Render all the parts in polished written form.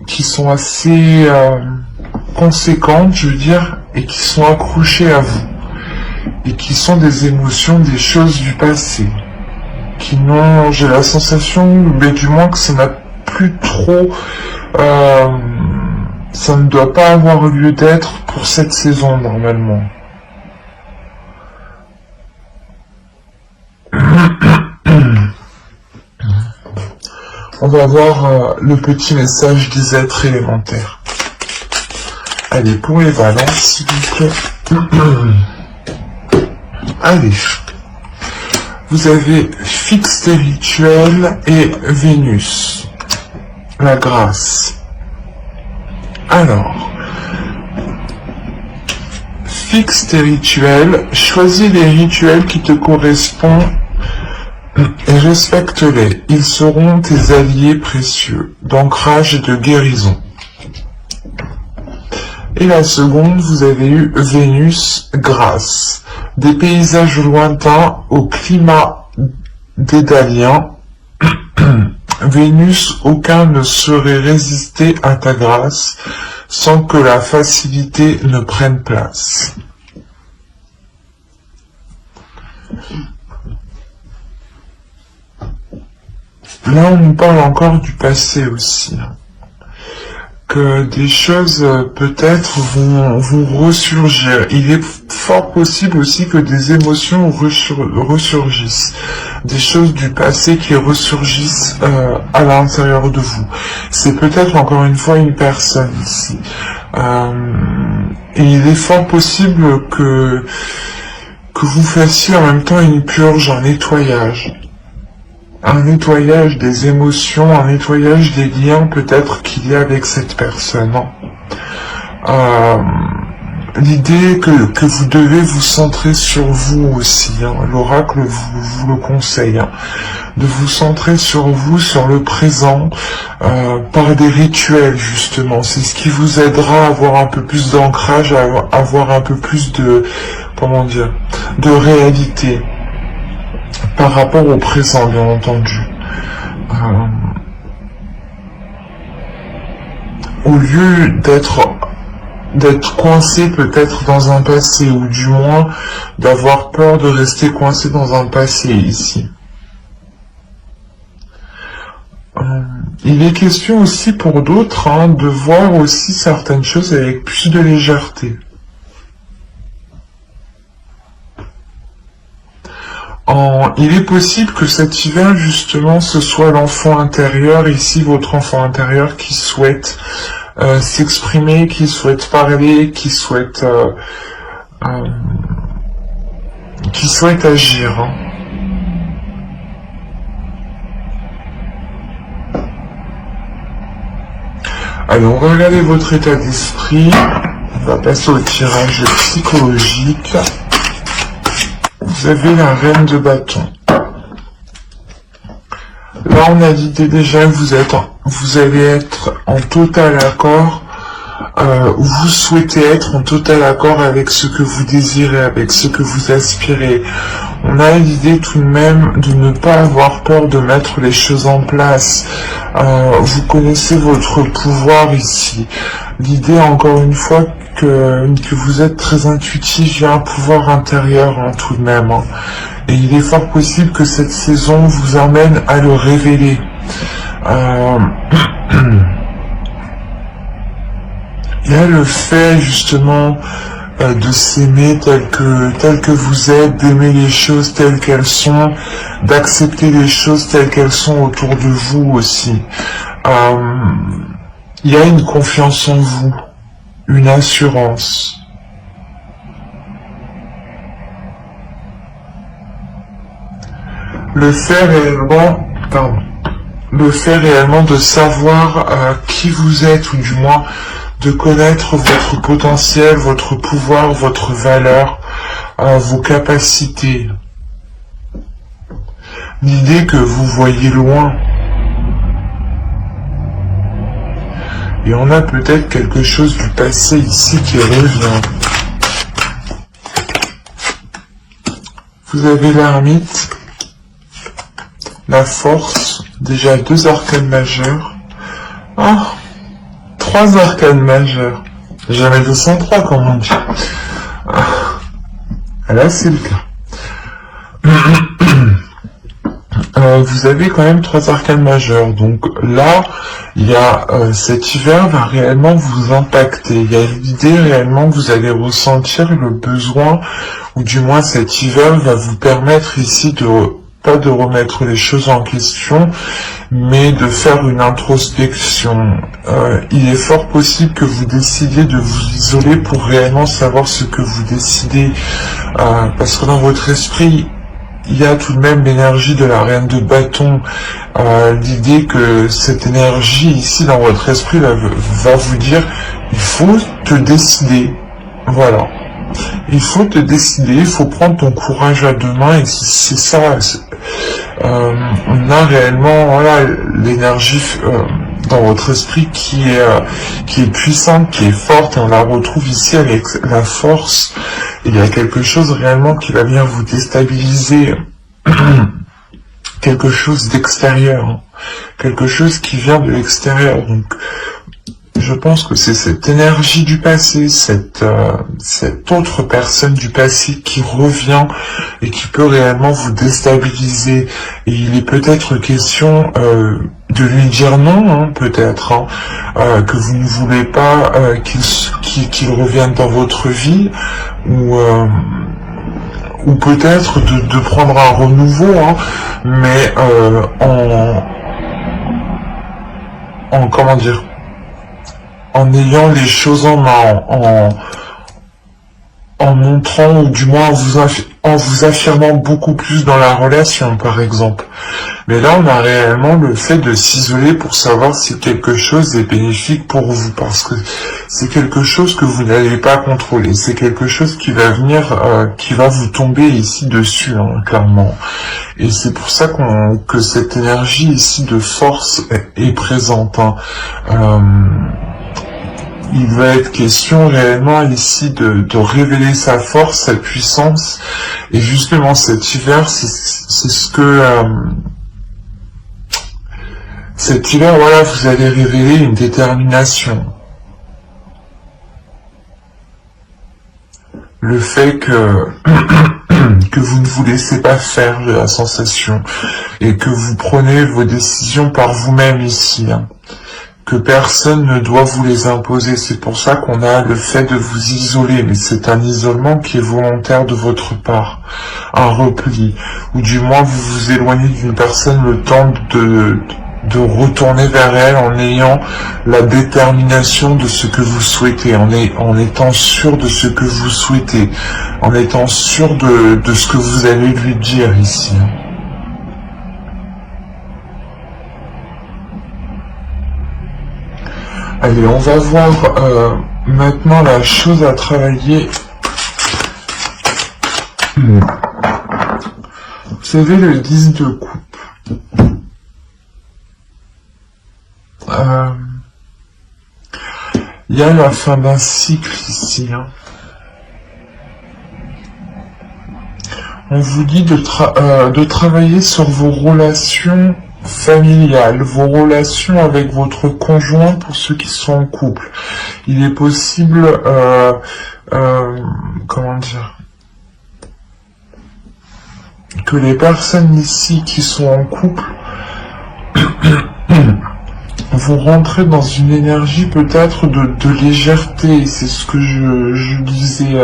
qui sont assez conséquentes, je veux dire, et qui sont accrochées à vous, et qui sont des émotions, des choses du passé, qui n'ont, j'ai la sensation, mais du moins que ça n'a plus trop, ça ne doit pas avoir lieu d'être pour cette saison normalement. On va voir le petit message des êtres élémentaires. Allez, pour les balances, s'il vous plaît. Allez. Vous avez fixe rituel et Vénus. La grâce. Alors. Fixe tes rituels. Choisis les rituels qui te correspondent et respecte-les. Ils seront tes alliés précieux, d'ancrage et de guérison. Et la seconde, vous avez eu Vénus, grâce. Des paysages lointains au climat dédalien. Vénus, aucun ne saurait résister à ta grâce sans que la facilité ne prenne place. Là, on nous parle encore du passé aussi. Que des choses, peut-être, vont ressurgir. Il est fort possible aussi que des émotions ressurgissent. Des choses du passé qui ressurgissent à l'intérieur de vous. C'est peut-être encore une fois une personne ici. Et il est fort possible que vous fassiez en même temps une purge, un nettoyage. Un nettoyage des émotions, un nettoyage des liens peut-être qu'il y a avec cette personne. L'idée que vous devez vous centrer sur vous aussi, l'oracle vous le conseille, de vous centrer sur vous, sur le présent, par des rituels justement. C'est ce qui vous aidera à avoir un peu plus d'ancrage, à avoir un peu plus de, comment dire, de réalité. Par rapport au présent, bien entendu. Au lieu d'être coincé peut-être dans un passé, ou du moins d'avoir peur de rester coincé dans un passé ici. Il est question aussi pour d'autres de voir aussi certaines choses avec plus de légèreté. Il est possible que cet hiver, justement, ce soit l'enfant intérieur, ici votre enfant intérieur, qui souhaite s'exprimer, qui souhaite parler, qui souhaite agir. Alors, on va regarder votre état d'esprit. On va passer au tirage psychologique. Vous avez la reine de bâton. Là, on a l'idée déjà que vous allez être en total accord, vous souhaitez être en total accord avec ce que vous désirez, avec ce que vous aspirez. On a l'idée tout de même de ne pas avoir peur de mettre les choses en place. Vous connaissez votre pouvoir ici. L'idée, encore une fois, que vous êtes très intuitif, il y a un pouvoir intérieur tout de même. Et il est fort possible que cette saison vous amène à le révéler. Il y a le fait justement de s'aimer tel que vous êtes, d'aimer les choses telles qu'elles sont, d'accepter les choses telles qu'elles sont autour de vous aussi. Il y a une confiance en vous, une assurance. Le fait réellement de savoir qui vous êtes, ou du moins de connaître votre potentiel, votre pouvoir, votre valeur, vos capacités. L'idée que vous voyez loin. Et on a peut-être quelque chose du passé ici qui revient. Vous avez l'ermite, la force, déjà 2 arcanes majeurs, Ah, 3 arcanes majeures. Jamais 203 comme on dit. Ah, là c'est le cas. Vous avez quand même 3 arcanes majeures, donc là, il y a cet hiver va réellement vous impacter. Il y a l'idée réellement que vous allez ressentir le besoin, ou du moins cet hiver va vous permettre ici de pas de remettre les choses en question, mais de faire une introspection. Il est fort possible que vous décidiez de vous isoler pour réellement savoir ce que vous décidez, parce que dans votre esprit, il y a tout de même l'énergie de la reine de bâton, l'idée que cette énergie ici dans votre esprit va vous dire il faut te décider, voilà. Il faut te décider, il faut prendre ton courage à deux mains et c'est ça. On a réellement voilà l'énergie dans votre esprit qui est puissante, qui est forte et on la retrouve ici avec la force. Il y a quelque chose réellement qui va venir vous déstabiliser, quelque chose d'extérieur, quelque chose qui vient de l'extérieur. Donc je pense que c'est cette énergie du passé, cette autre personne du passé qui revient et qui peut réellement vous déstabiliser. Et il est peut-être question de lui dire non, hein, peut-être, hein, que vous ne voulez pas qu'il revienne dans votre vie, ou peut-être de prendre un renouveau, hein, mais en comment dire, en ayant les choses en main, en montrant, ou du moins en vous affirmant beaucoup plus dans la relation, par exemple. Mais là, on a réellement le fait de s'isoler pour savoir si quelque chose est bénéfique pour vous, parce que c'est quelque chose que vous n'allez pas contrôler, c'est quelque chose qui va venir, qui va vous tomber ici dessus, hein, clairement. Et c'est pour ça que cette énergie ici de force est présente, hein. Il va être question réellement ici de révéler sa force, sa puissance, et justement cet hiver, c'est ce que cet hiver, voilà, vous allez révéler une détermination. Le fait que vous ne vous laissez pas faire, de la sensation, et que vous prenez vos décisions par vous-même ici, hein. Que personne ne doit vous les imposer. C'est pour ça qu'on a le fait de vous isoler, mais c'est un isolement qui est volontaire de votre part, un repli, ou du moins vous vous éloignez d'une personne le temps de retourner vers elle en ayant la détermination de ce que vous souhaitez, en étant sûr de ce que vous souhaitez, en étant sûr de ce que vous allez lui dire ici. Allez, on va voir maintenant la chose à travailler. Vous savez, le 10 de coupe. Il y a la fin d'un cycle ici, hein. On vous dit de travailler sur vos relations familiales, vos relations avec votre conjoint pour ceux qui sont en couple. Il est possible, comment dire, que les personnes ici qui sont en couple vont rentrer dans une énergie peut-être de légèreté, c'est ce que je disais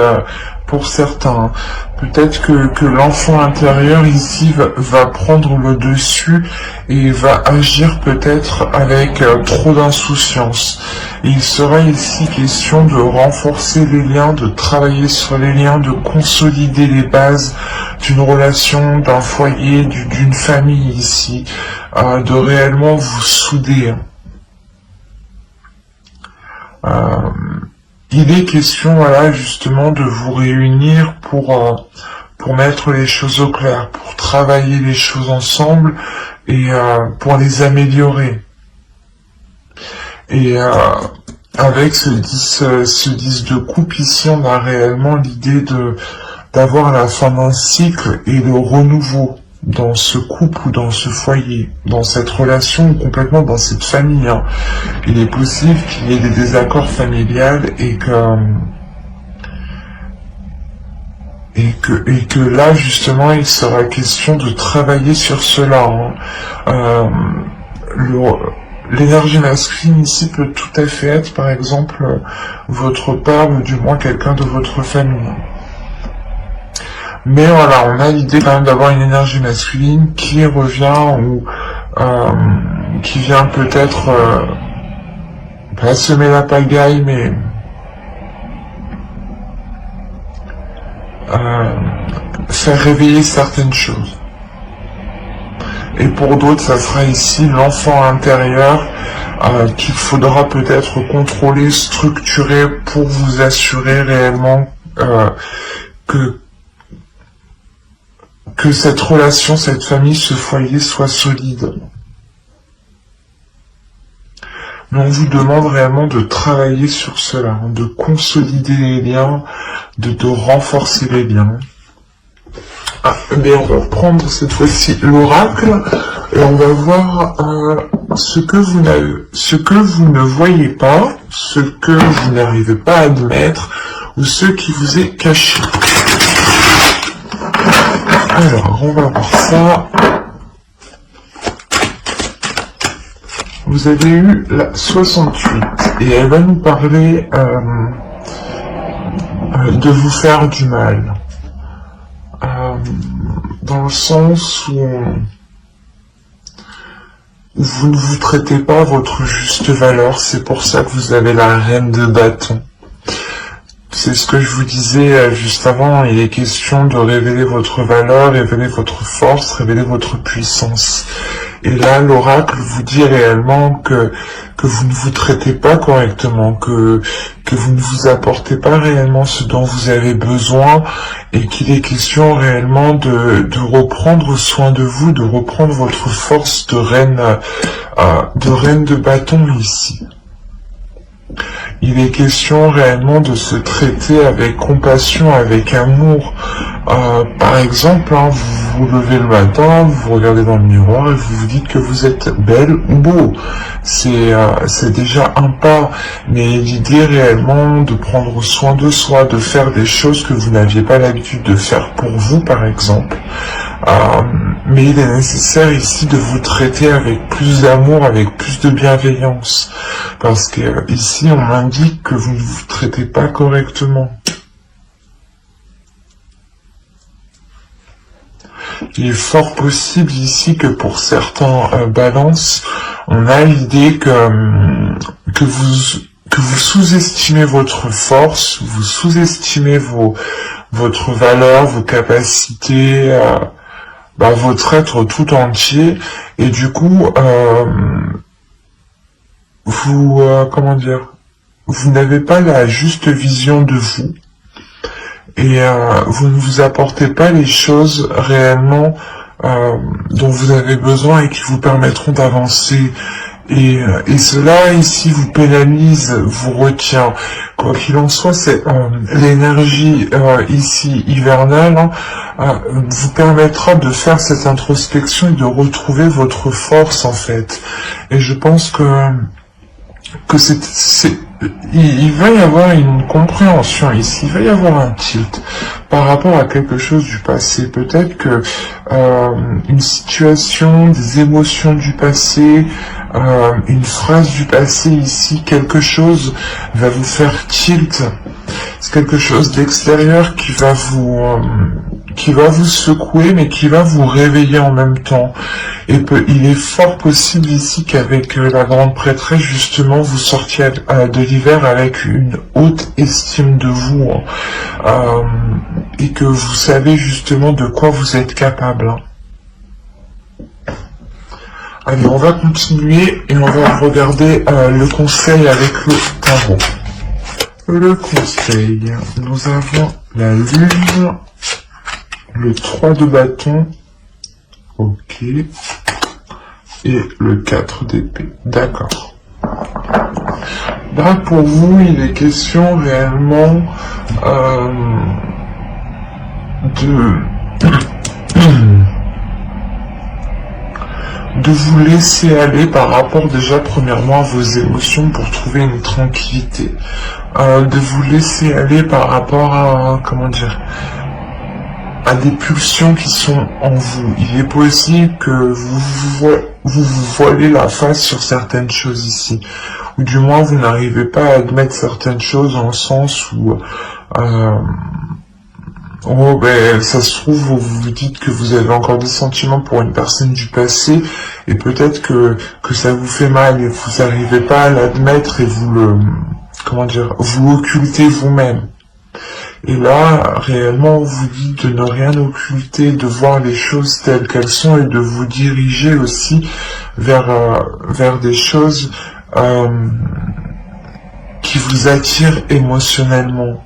pour certains. Peut-être que l'enfant intérieur ici va prendre le dessus et va agir peut-être avec trop d'insouciance. Et il sera ici question de renforcer les liens, de travailler sur les liens, de consolider les bases d'une relation, d'un foyer, d'une famille ici, de réellement vous souder. Il est question, voilà, justement, de vous réunir pour mettre les choses au clair, pour travailler les choses ensemble et pour les améliorer. Et avec ce 10 de coupe ici, on a réellement l'idée d'avoir la fin d'un cycle et le renouveau. dans ce couple ou dans ce foyer, dans cette relation ou complètement dans cette famille. Hein. Il est possible qu'il y ait des désaccords familiaux et que là justement il sera question de travailler sur cela. Hein. L'énergie masculine ici peut tout à fait être par exemple votre père ou du moins quelqu'un de votre famille. Mais voilà, on a l'idée quand même d'avoir une énergie masculine qui revient ou qui vient peut-être pas semer la pagaille, mais faire réveiller certaines choses. Et pour d'autres, ça sera ici l'enfant intérieur qu'il faudra peut-être contrôler, structurer pour vous assurer réellement que cette relation, cette famille, ce foyer soit solide. Mais on vous demande réellement de travailler sur cela, de consolider les liens, de renforcer les liens. Mais on va prendre cette fois-ci l'oracle et on va voir ce que vous ne voyez pas, ce que vous n'arrivez pas à admettre ou ce qui vous est caché. Alors, on va voir ça. Vous avez eu la 68 et elle va nous parler de vous faire du mal. Dans le sens où vous ne vous traitez pas à votre juste valeur, c'est pour ça que vous avez la reine de bâton. C'est ce que je vous disais juste avant, il est question de révéler votre valeur, révéler votre force, révéler votre puissance. Et là, l'oracle vous dit réellement que vous ne vous traitez pas correctement, que vous ne vous apportez pas réellement ce dont vous avez besoin, et qu'il est question réellement de reprendre soin de vous, de reprendre votre force de reine de bâton ici. Il est question réellement de se traiter avec compassion, avec amour. Par exemple, hein, vous vous levez le matin, vous vous regardez dans le miroir et vous vous dites que vous êtes belle ou beau. C'est déjà un pas, mais l'idée réellement de prendre soin de soi, de faire des choses que vous n'aviez pas l'habitude de faire pour vous, par exemple. Mais il est nécessaire ici de vous traiter avec plus d'amour, avec plus de bienveillance. Parce que ici, on m'indique que vous ne vous traitez pas correctement. Il est fort possible ici que pour certains balances, on a l'idée que vous sous-estimez votre force, vous sous-estimez votre valeur, vos capacités, votre être tout entier, et du coup, vous n'avez pas la juste vision de vous, et vous ne vous apportez pas les choses réellement dont vous avez besoin et qui vous permettront d'avancer. Et cela ici vous pénalise, vous retient. Quoi qu'il en soit, c'est l'énergie ici hivernale vous permettra de faire cette introspection et de retrouver votre force en fait. Et je pense que il va y avoir une compréhension ici, il va y avoir un tilt par rapport à quelque chose du passé. Peut-être que une situation, des émotions du passé, une phrase du passé ici, quelque chose va vous faire tilt. C'est quelque chose d'extérieur qui va vous secouer, mais qui va vous réveiller en même temps. Et il est fort possible ici qu'avec la grande prêtresse, justement, vous sortiez de l'hiver avec une haute estime de vous, et que vous savez justement de quoi vous êtes capable. Allez, on va continuer et on va regarder le conseil avec le tarot. Le conseil, nous avons la lune, le 3 de bâton, ok, et le 4 d'épée, d'accord. Là, pour vous, il est question réellement de vous laisser aller par rapport déjà premièrement à vos émotions pour trouver une tranquillité. De vous laisser aller par rapport à, comment dire, à des pulsions qui sont en vous. Il est possible que vous voilez la face sur certaines choses ici. Ou du moins vous n'arrivez pas à admettre certaines choses dans le sens où oh ben ça se trouve vous vous dites que vous avez encore des sentiments pour une personne du passé et peut-être que ça vous fait mal et vous n'arrivez pas à l'admettre et vous le comment dire vous occultez vous-même. Et là, réellement, on vous dit de ne rien occulter, de voir les choses telles qu'elles sont et de vous diriger aussi vers des choses qui vous attirent émotionnellement.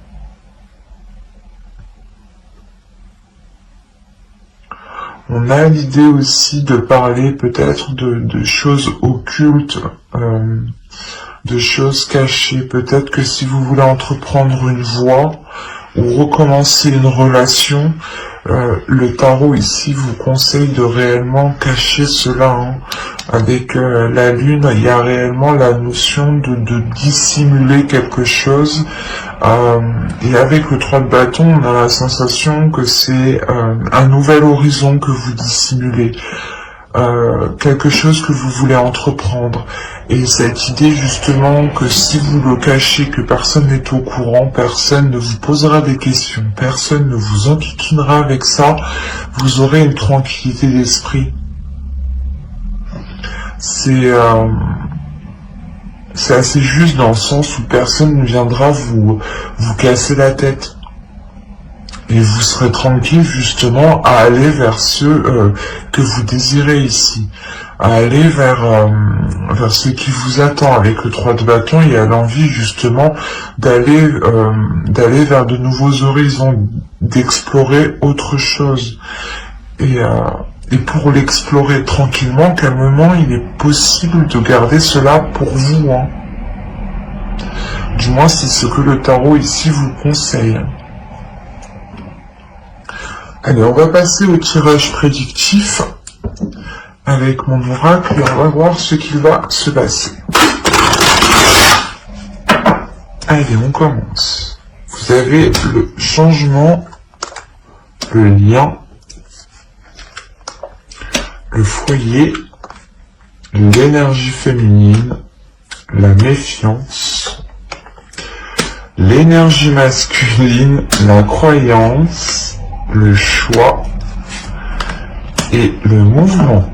On a l'idée aussi de parler peut-être de choses occultes, de choses cachées. Peut-être que si vous voulez entreprendre une voie ou recommencer une relation, le tarot ici vous conseille de réellement cacher cela. Hein. Avec la lune, il y a réellement la notion de dissimuler quelque chose. Et avec le 3 de bâton, on a la sensation que c'est un nouvel horizon que vous dissimulez. Quelque chose que vous voulez entreprendre. Et cette idée justement que si vous le cachez, que personne n'est au courant, personne ne vous posera des questions, personne ne vous enquiquinera avec ça, vous aurez une tranquillité d'esprit. C'est assez juste dans le sens où personne ne viendra vous casser la tête. Et vous serez tranquille justement à aller vers ce que vous désirez ici. À aller vers ce qui vous attend. Avec le 3 de bâton, il y a l'envie justement d'aller vers de nouveaux horizons, d'explorer autre chose. Et pour l'explorer tranquillement, calmement, il est possible de garder cela pour vous. Hein. Du moins, c'est ce que le tarot ici vous conseille. Allez, on va passer au tirage prédictif avec mon oracle et on va voir ce qu'il va se passer. Allez, on commence. Vous avez le changement, le lien, le foyer, l'énergie féminine, la méfiance, l'énergie masculine, la croyance, le choix et le mouvement.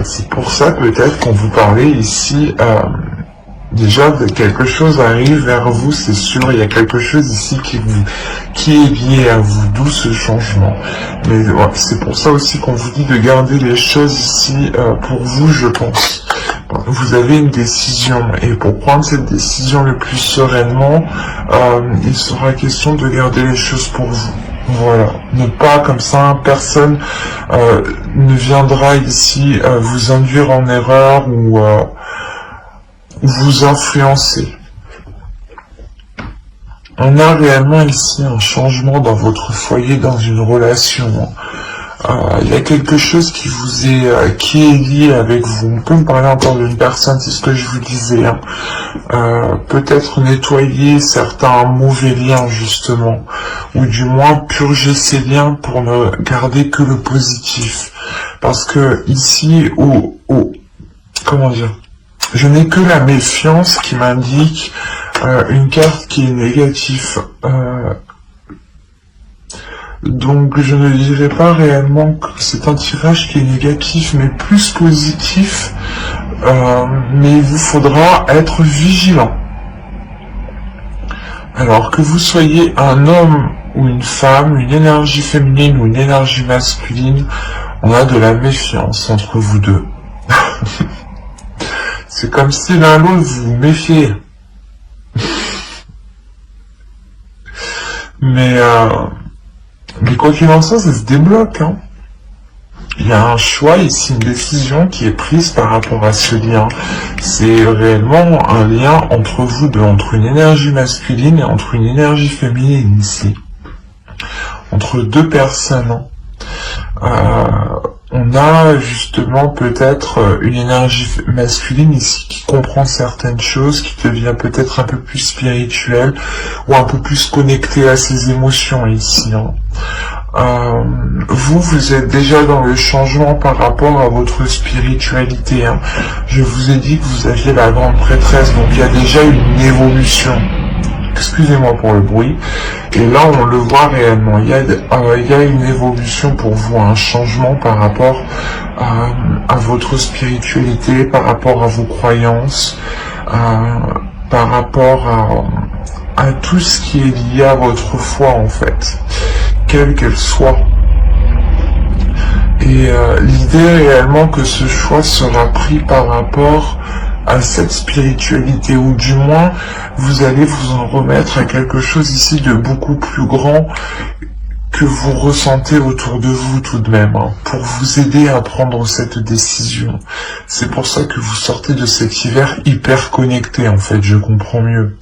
C'est pour ça peut-être qu'on vous parlait ici déjà de quelque chose arrive vers vous, c'est sûr, il y a quelque chose ici qui est lié à vous, d'où ce changement. Mais ouais, c'est pour ça aussi qu'on vous dit de garder les choses ici pour vous, je pense. Vous avez une décision et pour prendre cette décision le plus sereinement, il sera question de garder les choses pour vous. Voilà, ne pas comme ça, personne ne viendra ici vous induire en erreur ou vous influencer. On a réellement ici un changement dans votre foyer, dans une relation. Il y a quelque chose qui vous est qui est lié avec vous. On peut me parler encore d'une personne, c'est ce que je vous disais. Hein. Peut-être nettoyer certains mauvais liens justement, ou du moins purger ces liens pour ne garder que le positif. Parce que ici, comment dire, je n'ai que la méfiance qui m'indique une carte qui est négative. Donc je ne dirais pas réellement que c'est un tirage qui est négatif, mais plus positif. Mais il vous faudra être vigilant. Alors que vous soyez un homme ou une femme, une énergie féminine ou une énergie masculine, on a de la méfiance entre vous deux. C'est comme si l'un l'autre vous vous méfiez. Mais quoi qu'il en soit, ça se débloque. Hein. Il y a un choix ici, une décision qui est prise par rapport à ce lien. C'est réellement un lien entre vous deux, entre une énergie masculine et entre une énergie féminine ici. Entre deux personnes. on a justement peut-être une énergie masculine ici qui comprend certaines choses, qui devient peut-être un peu plus spirituelle ou un peu plus connectée à ses émotions ici. Hein. Vous êtes déjà dans le changement par rapport à votre spiritualité. Hein. Je vous ai dit que vous aviez la grande prêtresse, donc il y a déjà une évolution. Excusez-moi pour le bruit. Et là, on le voit réellement. Il y a une évolution pour vous, un changement par rapport à votre spiritualité, par rapport à vos croyances, par rapport à tout ce qui est lié à votre foi, en fait, quelle qu'elle soit. Et l'idée réellement que ce choix sera pris par rapport à cette spiritualité, ou du moins vous allez vous en remettre à quelque chose ici de beaucoup plus grand que vous ressentez autour de vous tout de même, hein, pour vous aider à prendre cette décision. C'est pour ça que vous sortez de cet hiver hyper connecté, en fait, je comprends mieux.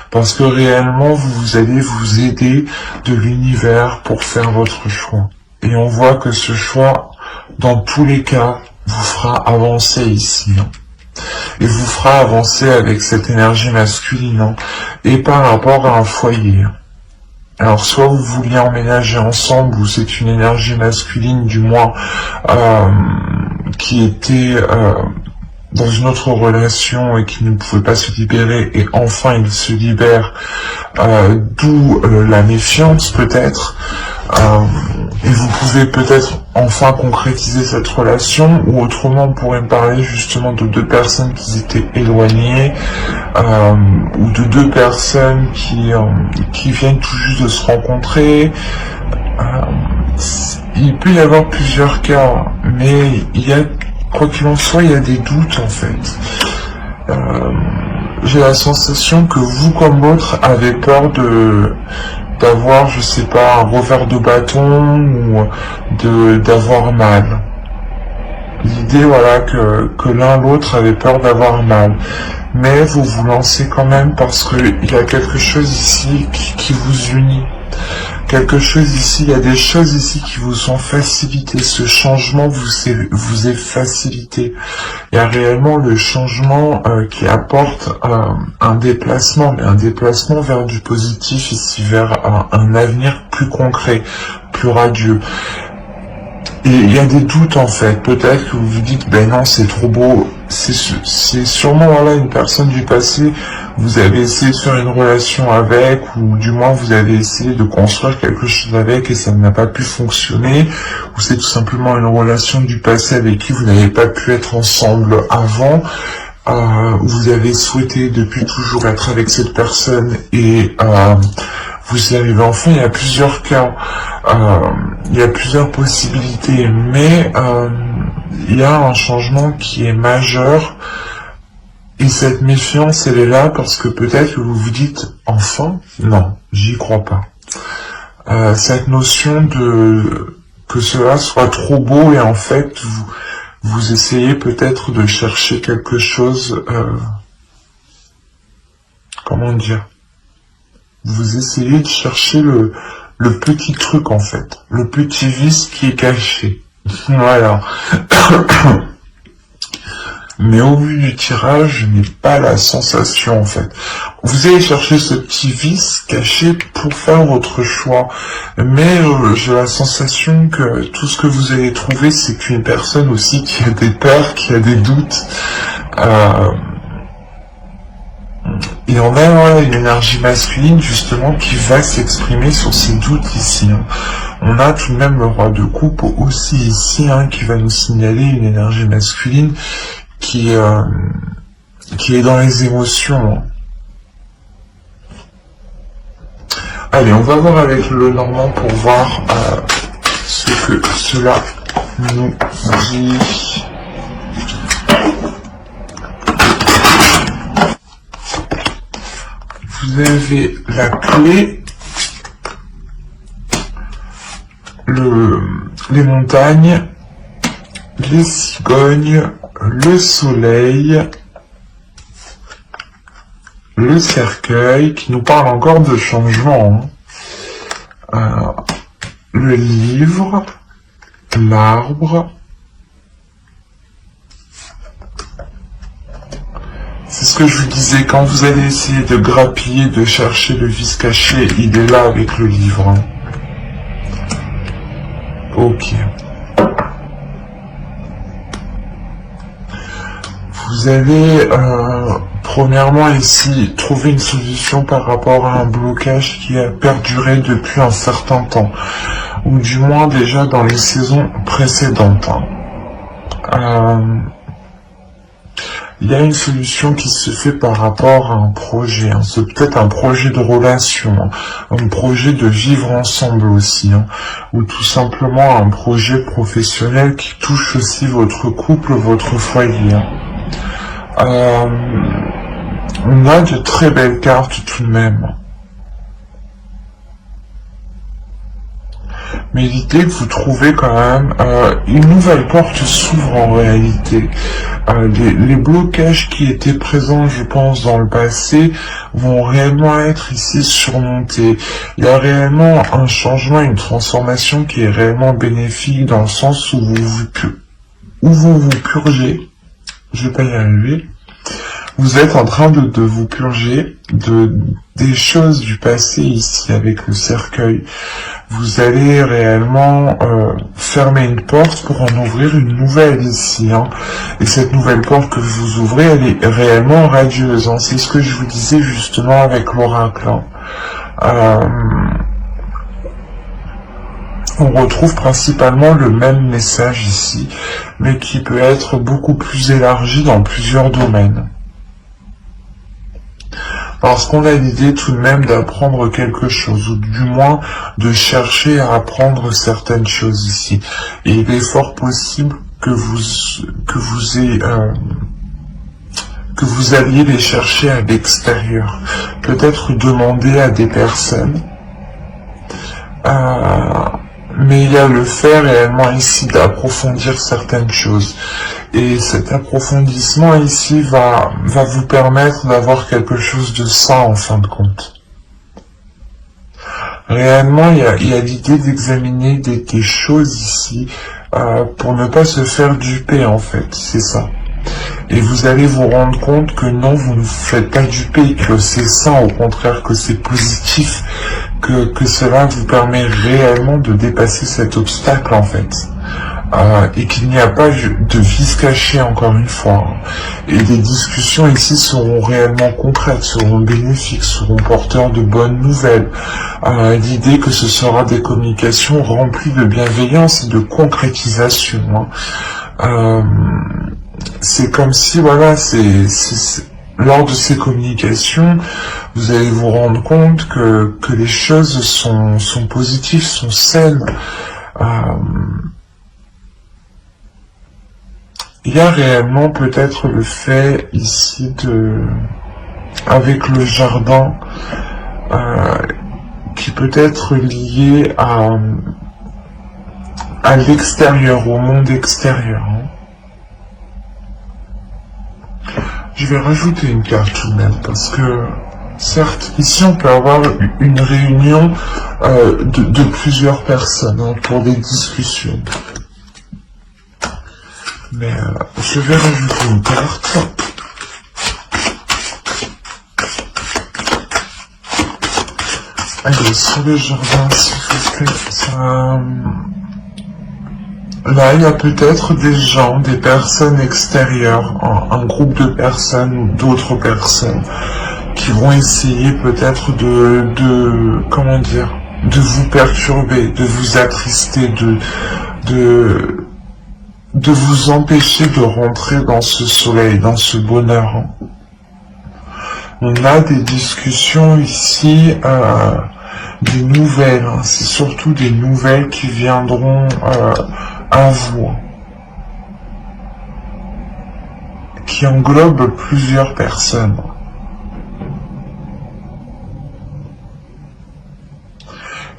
Parce que réellement, vous allez vous aider de l'univers pour faire votre choix. Et on voit que ce choix, dans tous les cas, vous fera avancer ici, hein. Et vous fera avancer avec cette énergie masculine, hein, et par rapport à un foyer. Alors soit vous vouliez emménager ensemble, ou c'est une énergie masculine du moins qui était dans une autre relation et qui ne pouvait pas se libérer, et enfin il se libère, d'où la méfiance peut-être. Et vous pouvez peut-être enfin concrétiser cette relation, ou autrement on pourrait me parler justement de deux personnes qui étaient éloignées, ou de deux personnes qui viennent tout juste de se rencontrer. Il peut y avoir plusieurs cas, mais quoi qu'il en soit, il y a des doutes en fait. J'ai la sensation que vous comme l'autre avez peur d'avoir, je sais pas, un revers de bâton, ou d'avoir mal. L'idée, voilà, que l'un l'autre avait peur d'avoir mal. Mais vous vous lancez quand même parce qu'il y a quelque chose ici qui vous unit. Quelque chose ici, il y a des choses ici qui vous ont facilité. Ce changement vous est facilité. Il y a réellement le changement qui apporte un déplacement, mais un déplacement vers du positif ici, vers un avenir plus concret, plus radieux. Et il y a des doutes en fait. Peut-être que vous vous dites, ben non, c'est trop beau. C'est sûrement voilà une personne du passé. Vous avez essayé de faire une relation avec, ou du moins vous avez essayé de construire quelque chose avec et ça n'a pas pu fonctionner, ou c'est tout simplement une relation du passé avec qui vous n'avez pas pu être ensemble avant. Vous avez souhaité depuis toujours être avec cette personne et vous y arrivez enfin. Il y a plusieurs cas, il y a plusieurs possibilités, mais il y a un changement qui est majeur. Et cette méfiance, elle est là parce que peut-être que vous vous dites, enfin, non, j'y crois pas. Cette notion que cela soit trop beau, et en fait, vous essayez peut-être de chercher quelque chose, comment dire, vous essayez de chercher le petit truc en fait, le petit vice qui est caché. Voilà. Mais au vu du tirage, je n'ai pas la sensation en fait. Vous allez chercher ce petit vice caché pour faire votre choix. Mais j'ai la sensation que tout ce que vous allez trouver, c'est qu'une personne aussi qui a des peurs, qui a des doutes. Et on a voilà, une énergie masculine justement qui va s'exprimer sur ces doutes ici. Hein. On a tout de même le roi de coupe aussi ici, hein, qui va nous signaler une énergie masculine qui est dans les émotions. Allez, on va voir avec le Normand pour voir ce que cela nous dit. Vous avez la clé, les montagnes, les cigognes, le soleil, le cercueil, qui nous parle encore de changement, hein. Le livre, l'arbre, C'est ce que je vous disais, quand vous allez essayer de grappiller, de chercher le vice caché, il est là avec le livre. Hein. Ok. Vous allez, premièrement ici, trouver une solution par rapport à un blocage qui a perduré depuis un certain temps, ou du moins déjà dans les saisons précédentes. Hein. Il y a une solution qui se fait par rapport à un projet. Hein. C'est peut-être un projet de relation, hein. Un projet de vivre ensemble aussi, hein. Ou tout simplement un projet professionnel qui touche aussi votre couple, votre foyer. Hein. On a de très belles cartes tout de même. Mais l'idée que vous trouvez quand même, une nouvelle porte s'ouvre en réalité. Les blocages qui étaient présents, je pense, dans le passé, vont réellement être ici surmontés. Il y a réellement un changement, une transformation qui est réellement bénéfique dans le sens où vous vous purgez. Je vais pas y arriver. Vous êtes en train de vous purger des choses du passé ici avec le cercueil. Vous allez réellement fermer une porte pour en ouvrir une nouvelle ici. Hein. Et cette nouvelle porte que vous ouvrez, elle est réellement radieuse. Hein. C'est ce que je vous disais justement avec l'oracle. Hein. On retrouve principalement le même message ici, mais qui peut être beaucoup plus élargi dans plusieurs domaines. Parce qu'on a l'idée tout de même d'apprendre quelque chose, ou du moins de chercher à apprendre certaines choses ici. Et il est fort possible que vous alliez les chercher à l'extérieur. Peut-être demander à des personnes. Mais il y a le fait réellement ici d'approfondir certaines choses. Et cet approfondissement ici va vous permettre d'avoir quelque chose de sain en fin de compte. Réellement, il y a l'idée d'examiner des choses ici pour ne pas se faire duper en fait, c'est ça. Et vous allez vous rendre compte que non, vous ne vous faites pas duper, que c'est sain, au contraire que c'est positif, que cela vous permet réellement de dépasser cet obstacle en fait. Et qu'il n'y a pas de vice caché encore une fois. Et les discussions ici seront réellement concrètes, seront bénéfiques, seront porteurs de bonnes nouvelles. L'idée que ce sera des communications remplies de bienveillance et de concrétisation. Hein. C'est comme si, voilà, lors de ces communications, vous allez vous rendre compte que les choses sont positives, sont saines. Il y a réellement peut-être le fait ici avec le jardin, qui peut être lié à l'extérieur, au monde extérieur. Hein. Je vais rajouter une carte tout de même, parce que, certes, ici on peut avoir une réunion de plusieurs personnes hein, pour des discussions. Mais je vais rajouter une carte. Allez, sur le jardin, s'il vous plaît. Là, il y a peut-être des gens, des personnes extérieures, un groupe de personnes ou d'autres personnes qui vont essayer peut-être comment dire, de vous perturber, de vous attrister, de vous empêcher de rentrer dans ce soleil, dans ce bonheur. On a des discussions ici, des nouvelles, hein. C'est surtout des nouvelles qui viendront à vous, qui englobent plusieurs personnes.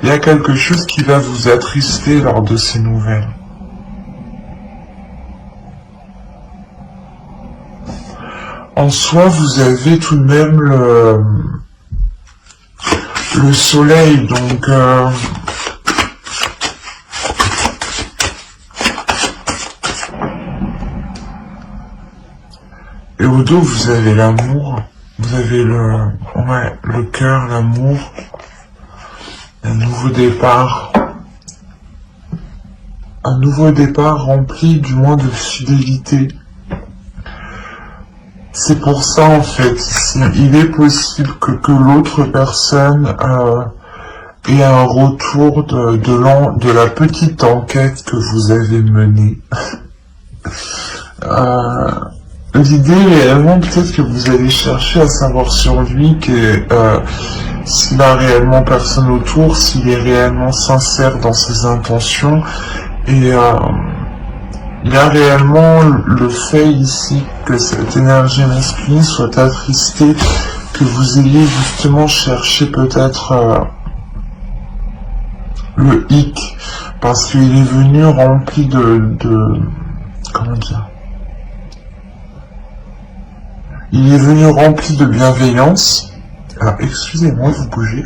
Il y a quelque chose qui va vous attrister lors de ces nouvelles. En soi, vous avez tout de même le soleil, donc Et au dos, vous avez l'amour. Vous avez le cœur, l'amour. Un nouveau départ. Un nouveau départ rempli du moins de fidélité. C'est pour ça, en fait, il est possible que l'autre personne ait un retour de la petite enquête que vous avez menée. L'idée réellement, peut-être que vous allez chercher à savoir sur lui s'il a réellement personne autour, s'il est réellement sincère dans ses intentions, et il y a réellement le fait ici que cette énergie masculine soit attristée, que vous ayez justement cherché peut-être le hic, parce qu'il est venu rempli comment dire, il est venu rempli de bienveillance. Alors, excusez-moi, vous bougez.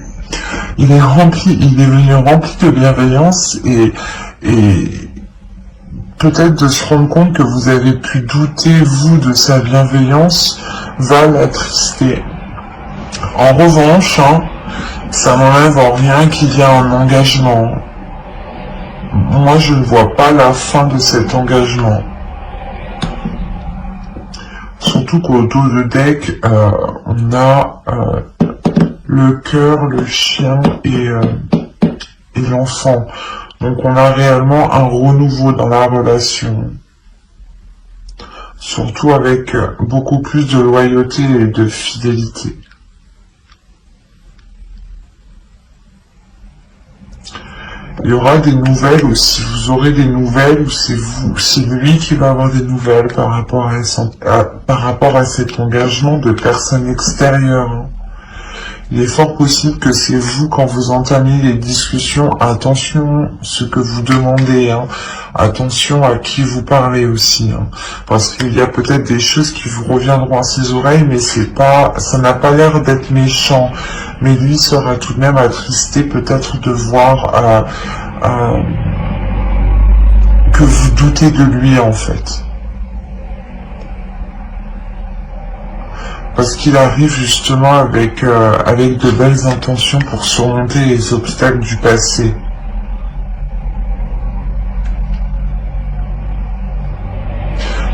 Il est venu rempli de bienveillance et peut-être de se rendre compte que vous avez pu douter, vous, de sa bienveillance, va l'attrister. En revanche, ça n'enlève en rien qu'il y a un engagement. Moi, je ne vois pas la fin de cet engagement. Surtout qu'au dos de deck, on a le cœur, le chien et l'enfant. Donc on a réellement un renouveau dans la relation. Surtout avec beaucoup plus de loyauté et de fidélité. Il y aura des nouvelles aussi, vous aurez des nouvelles, ou c'est lui qui va avoir des nouvelles par rapport à cet engagement de personnes extérieures. Il est fort possible que c'est vous, quand vous entamez les discussions, attention ce que vous demandez, attention à qui vous parlez aussi, parce qu'il y a peut-être des choses qui vous reviendront à ses oreilles, mais ça n'a pas l'air d'être méchant, mais lui sera tout de même attristé peut-être de voir que vous doutez de lui en fait. Parce qu'il arrive justement avec de belles intentions pour surmonter les obstacles du passé.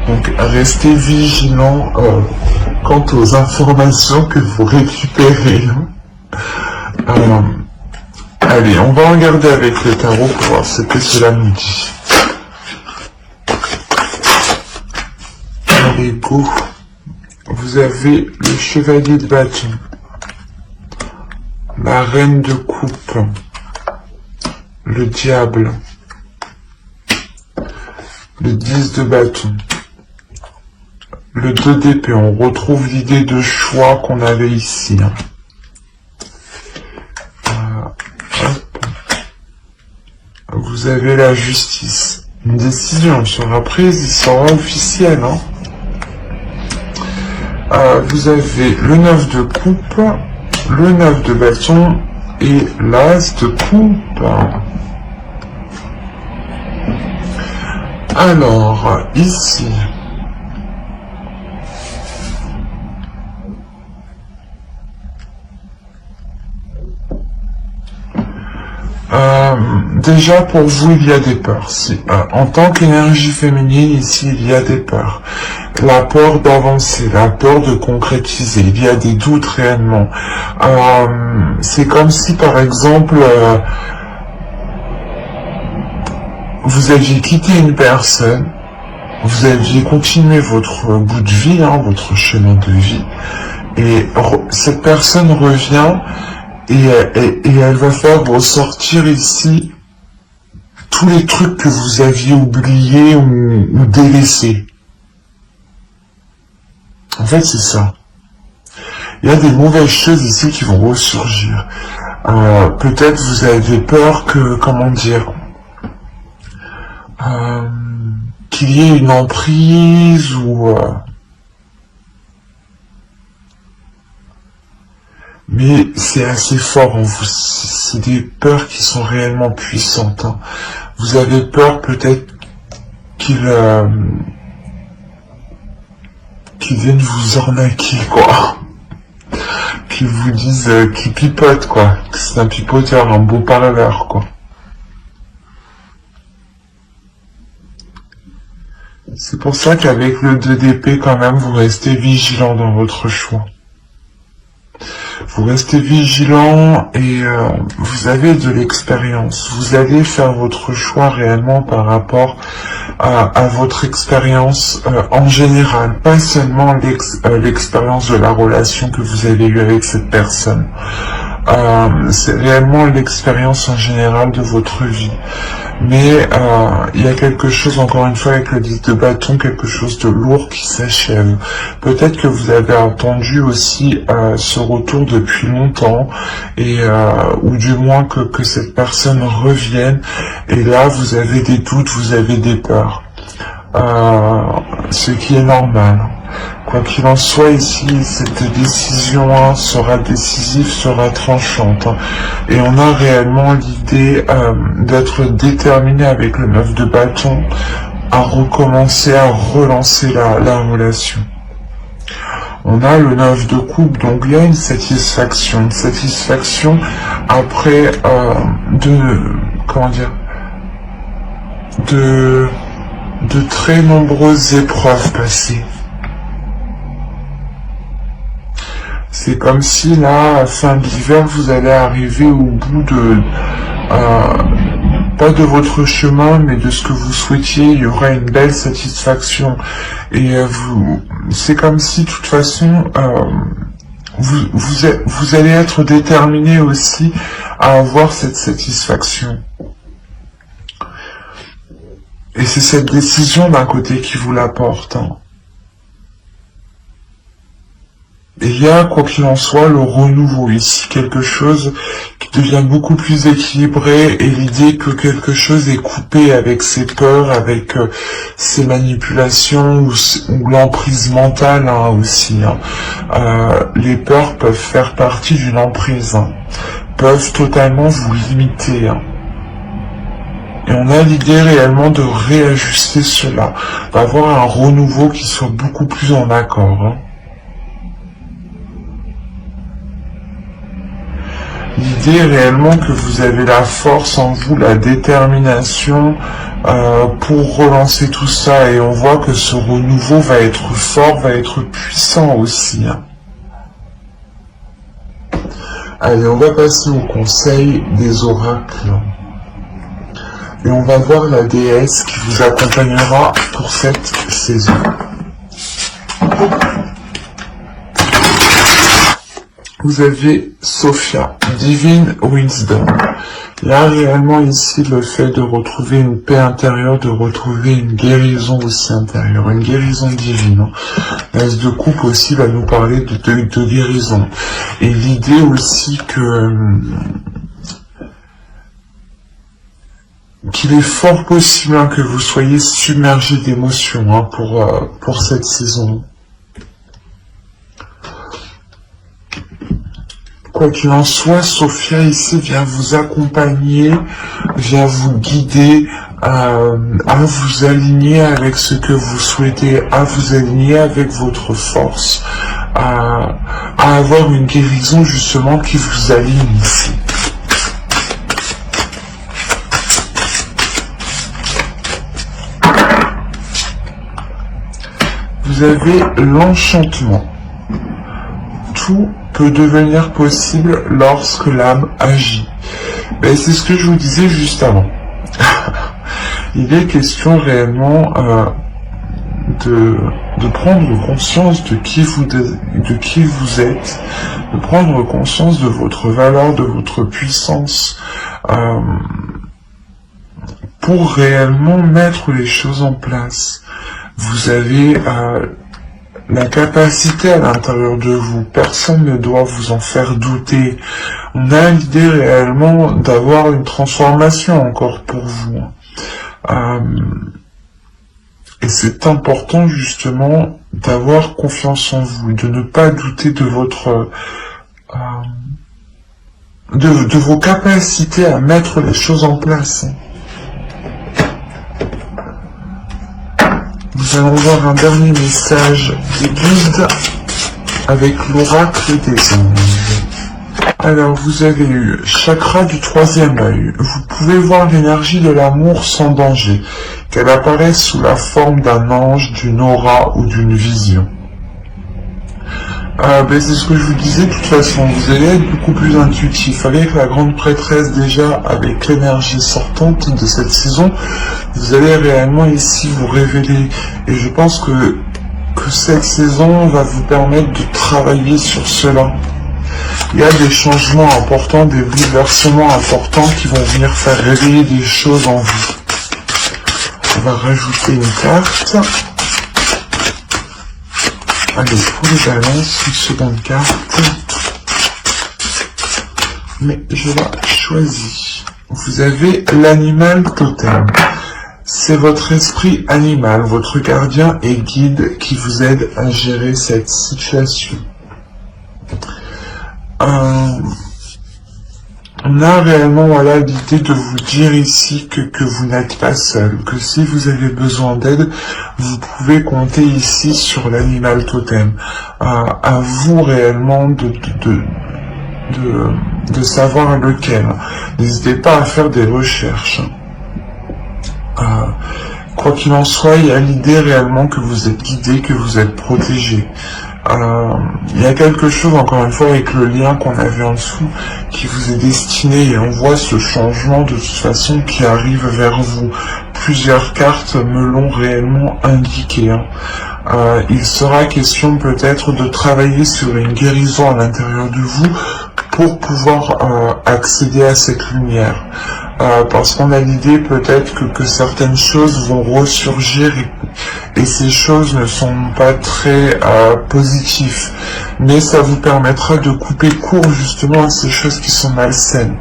Donc restez vigilants quant aux informations que vous récupérez. Allez, on va regarder avec le tarot pour voir ce que cela nous dit. Allez, go. Vous avez le chevalier de bâton, la reine de coupe, le diable, le 10 de bâton, le 2 d'épée. On retrouve l'idée de choix qu'on avait ici. Vous avez la justice. Une décision sera prise, il sera officiel. Vous avez le 9 de coupe, le 9 de bâton et l'as de coupe. Alors, ici, déjà pour vous il y a des peurs. En tant qu'énergie féminine ici il y a des peurs. La peur d'avancer, la peur de concrétiser, il y a des doutes réellement. C'est comme si par exemple vous aviez quitté une personne, vous aviez continué votre bout de vie, votre chemin de vie, et cette personne revient et elle va faire ressortir ici tous les trucs que vous aviez oubliés ou délaissés. En fait, c'est ça. Il y a des mauvaises choses ici qui vont ressurgir. Peut-être vous avez peur que, comment dire, qu'il y ait une emprise ou... Mais c'est assez fort en vous, c'est des peurs qui sont réellement puissantes. Vous avez peur peut-être qu'il qui viennent vous arnaquer, quoi. Qui vous disent, qui pipotent, quoi. C'est un pipoteur, un beau parleur, quoi. C'est pour ça qu'avec le 2 d'épée, quand même, vous restez vigilant dans votre choix. Vous restez vigilant et vous avez de l'expérience. Vous allez faire votre choix réellement par rapport à votre expérience en général, pas seulement l'expérience de la relation que vous avez eue avec cette personne. C'est réellement l'expérience en général de votre vie. Mais il y a quelque chose, encore une fois, avec le 10 de bâton, quelque chose de lourd qui s'achève. Peut-être que vous avez attendu aussi ce retour depuis longtemps, et ou du moins que cette personne revienne, et là vous avez des doutes, vous avez des peurs. Ce qui est normal. Quoi qu'il en soit, ici, cette décision sera décisive, sera tranchante. Et on a réellement l'idée d'être déterminé avec le 9 de bâton à recommencer, à relancer la relation. On a le 9 de coupe, donc il y a une satisfaction après de très nombreuses épreuves passées. C'est comme si là, à la fin de l'hiver, vous allez arriver au bout de, pas de votre chemin, mais de ce que vous souhaitiez. Il y aura une belle satisfaction. Et c'est comme si, de toute façon, vous allez être déterminé aussi à avoir cette satisfaction. Et c'est cette décision d'un côté qui vous l'apporte. Et il y a, quoi qu'il en soit, le renouveau ici, quelque chose qui devient beaucoup plus équilibré, et l'idée que quelque chose est coupé avec ses peurs, avec ses manipulations, ou l'emprise mentale aussi. Les peurs peuvent faire partie d'une emprise, peuvent totalement vous limiter. Et on a l'idée réellement de réajuster cela, d'avoir un renouveau qui soit beaucoup plus en accord. L'idée est réellement que vous avez la force en vous, la détermination pour relancer tout ça, et on voit que ce renouveau va être fort, va être puissant aussi. Allez, on va passer au conseil des oracles. Et on va voir la déesse qui vous accompagnera pour cette saison. Vous avez Sophia, Divine Wisdom. Là, réellement, ici, le fait de retrouver une paix intérieure, de retrouver une guérison aussi intérieure, une guérison divine. L'As de coupe aussi va nous parler de guérison. Et l'idée aussi qu'il est fort possible que vous soyez submergé d'émotions pour cette saison. Quoi qu'il en soit, Sophia ici vient vous accompagner, vient vous guider à vous aligner avec ce que vous souhaitez, à vous aligner avec votre force, à avoir une guérison justement qui vous aligne ici. Vous avez l'enchantement. Tout peut devenir possible lorsque l'âme agit. Ben, c'est ce que je vous disais juste avant. Il est question réellement de prendre conscience de qui vous êtes, de prendre conscience de votre valeur, de votre puissance, pour réellement mettre les choses en place. Vous avez la capacité à l'intérieur de vous, personne ne doit vous en faire douter. On a l'idée réellement d'avoir une transformation encore pour vous. Et c'est important justement d'avoir confiance en vous, de ne pas douter de votre de vos capacités à mettre les choses en place. Nous allons voir un dernier message des guides avec l'oracle des anges. Alors, vous avez eu chakra du troisième œil. Vous pouvez voir l'énergie de l'amour sans danger, qu'elle apparaisse sous la forme d'un ange, d'une aura ou d'une vision. C'est ce que je vous disais, de toute façon, vous allez être beaucoup plus intuitif. Avec la grande prêtresse déjà, avec l'énergie sortante de cette saison, vous allez réellement ici vous révéler. Et je pense que cette saison va vous permettre de travailler sur cela. Il y a des changements importants, des bouleversements importants qui vont venir faire réveiller des choses en vous. On va rajouter une carte. Allez, pour les balances, une seconde carte. Mais je la choisis. Vous avez l'animal totem. C'est votre esprit animal, votre gardien et guide qui vous aide à gérer cette situation. On a réellement l'idée de vous dire ici que vous n'êtes pas seul, que si vous avez besoin d'aide, vous pouvez compter ici sur l'animal totem. À vous réellement de savoir lequel. N'hésitez pas à faire des recherches. Quoi qu'il en soit, il y a l'idée réellement que vous êtes guidé, que vous êtes protégé. Il y a quelque chose, encore une fois, avec le lien qu'on avait en dessous, qui vous est destiné, et on voit ce changement de toute façon qui arrive vers vous. Plusieurs cartes me l'ont réellement indiqué. Il sera question peut-être de travailler sur une guérison à l'intérieur de vous pour pouvoir accéder à cette lumière. Parce qu'on a l'idée peut-être que certaines choses vont ressurgir et ces choses ne sont pas très positives. Mais ça vous permettra de couper court justement à ces choses qui sont malsaines.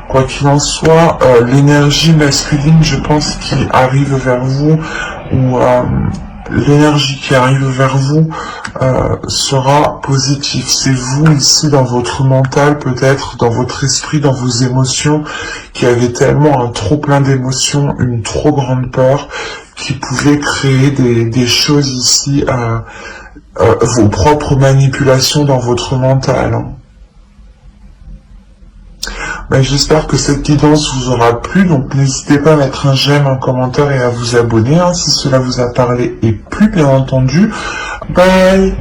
Quoi qu'il en soit, l'énergie masculine, je pense, qui arrive vers vous, ou l'énergie qui arrive vers vous sera positive. C'est vous ici dans votre mental, peut-être dans votre esprit, dans vos émotions, qui avez tellement un trop plein d'émotions, une trop grande peur, qui pouvait créer des choses ici, vos propres manipulations dans votre mental. J'espère que cette guidance vous aura plu, donc n'hésitez pas à mettre un j'aime, un commentaire et à vous abonner si cela vous a parlé et plu, bien entendu. Bye!